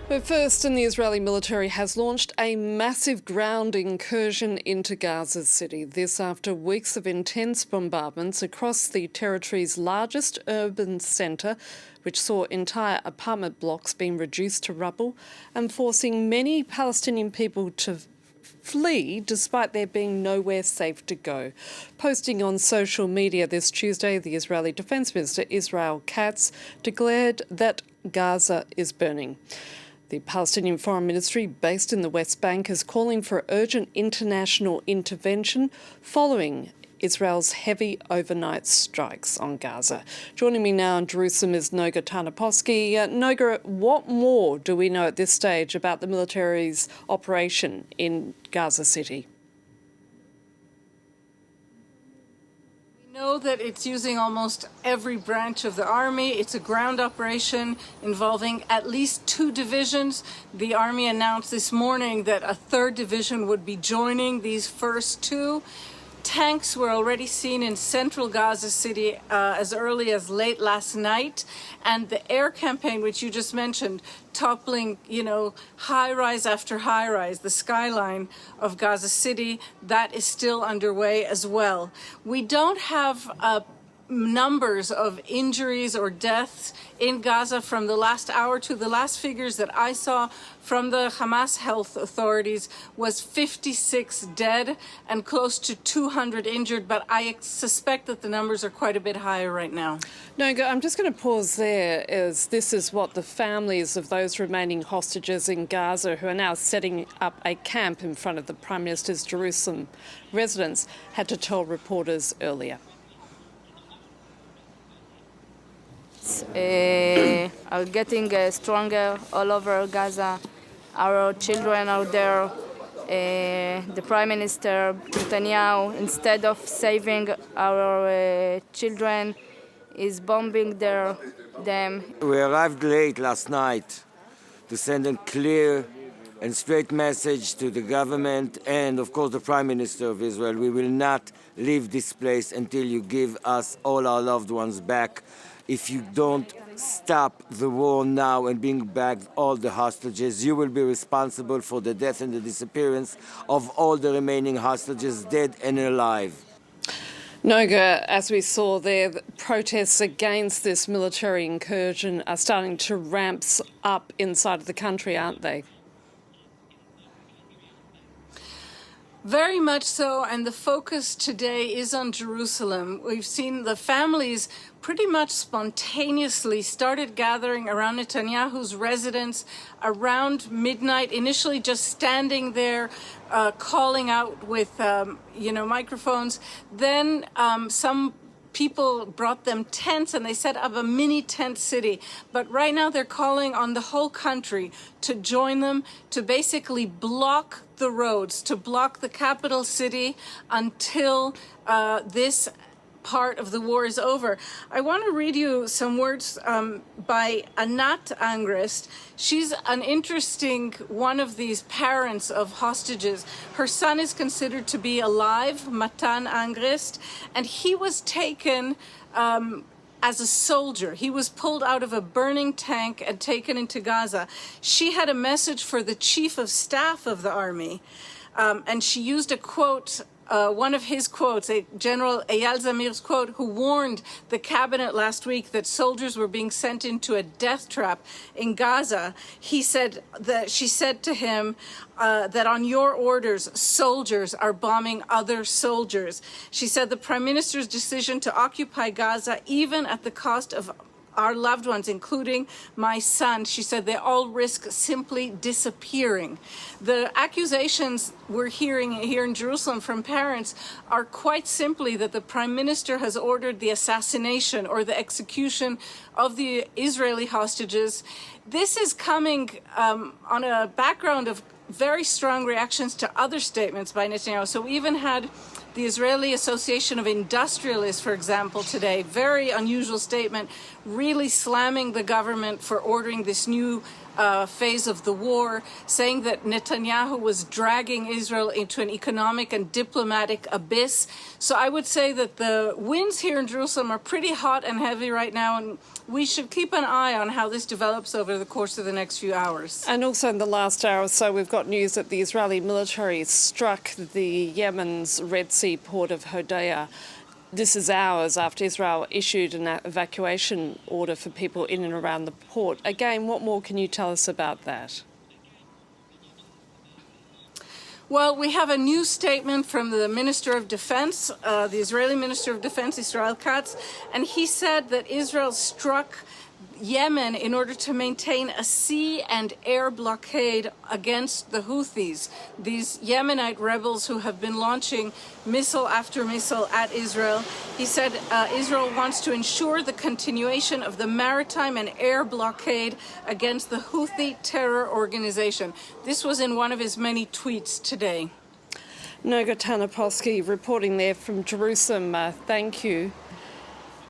But first, the Israeli military has launched a massive ground incursion into Gaza City. This after weeks of intense bombardments across the territory's largest urban centre, which saw entire apartment blocks being reduced to rubble and forcing many Palestinian people to flee despite there being nowhere safe to go. Posting on social media this Tuesday, the Israeli Defence Minister Israel Katz declared that Gaza is burning. The Palestinian Foreign Ministry, based in the West Bank, is calling for urgent international intervention following Israel's heavy overnight strikes on Gaza. Joining me now in Jerusalem is Noga Tarnapovsky. Noga, what more do we know at this stage about the military's operation in Gaza City? Know that it's using almost every branch of the army. It's a ground operation involving at least 2 divisions. The army announced this morning that a 3rd division would be joining these first 2. Tanks were already seen in central Gaza City as early as late last night, and the air campaign, which you just mentioned, toppling, high-rise after high-rise, the skyline of Gaza City, that is still underway as well. We don't have numbers of injuries or deaths in Gaza from the last hour to the last figures that I saw from the Hamas health authorities was 56 dead and close to 200 injured, but I suspect that the numbers are quite a bit higher right now. Noga, I'm just going to pause there, as this is what the families of those remaining hostages in Gaza who are now setting up a camp in front of the Prime Minister's Jerusalem residence had to tell reporters earlier. Are getting stronger all over Gaza. Our children are there. The Prime Minister Netanyahu, instead of saving our children, is bombing them. We arrived late last night to send a clear and straight message to the government and, of course, the Prime Minister of Israel. We will not leave this place until you give us all our loved ones back. If you don't stop the war now and bring back all the hostages, you will be responsible for the death and the disappearance of all the remaining hostages, dead and alive. Noga, as we saw there, the protests against this military incursion are starting to ramp up inside of the country, aren't they? Very much so, and the focus today is on Jerusalem. We've seen the families pretty much spontaneously started gathering around Netanyahu's residence around midnight, initially just standing there, calling out with, microphones. Then some people brought them tents and they set up a mini tent city. But right now they're calling on the whole country to join them, to basically block the roads, to block the capital city until this part of the war is over. I want to read you some words by Anat Angrist. She's an interesting one of these parents of hostages. Her son is considered to be alive, Matan Angrist, and he was taken as a soldier. He was pulled out of a burning tank and taken into Gaza. She had a message for the chief of staff of the army, and she used a quote, one of his quotes, General Eyal Zamir's quote, who warned the cabinet last week that soldiers were being sent into a death trap in Gaza. She said to him that on your orders, soldiers are bombing other soldiers. She said the Prime Minister's decision to occupy Gaza, even at the cost of our loved ones, including my son, she said they all risk simply disappearing. The accusations we're hearing here in Jerusalem from parents are quite simply that the Prime Minister has ordered the assassination or the execution of the Israeli hostages. This is coming on a background of very strong reactions to other statements by Netanyahu. So we even had the Israeli Association of Industrialists, for example, today, very unusual statement, really slamming the government for ordering this new phase of the war, saying that Netanyahu was dragging Israel into an economic and diplomatic abyss. So I would say that the winds here in Jerusalem are pretty hot and heavy right now, and we should keep an eye on how this develops over the course of the next few hours. And also in the last hour or so, we've got news that the Israeli military struck the Yemen's Red Sea port of Hodeidah. This is hours after Israel issued an evacuation order for people in and around the port. Again, what more can you tell us about that? Well, we have a new statement from the Minister of Defense, the Israeli Minister of Defense, Israel Katz, and he said that Israel struck Yemen in order to maintain a sea and air blockade against the Houthis, these Yemenite rebels who have been launching missile after missile at Israel. He said Israel wants to ensure the continuation of the maritime and air blockade against the Houthi terror organization. This was in one of his many tweets today. Noga Tanaposky reporting there from Jerusalem. Thank you.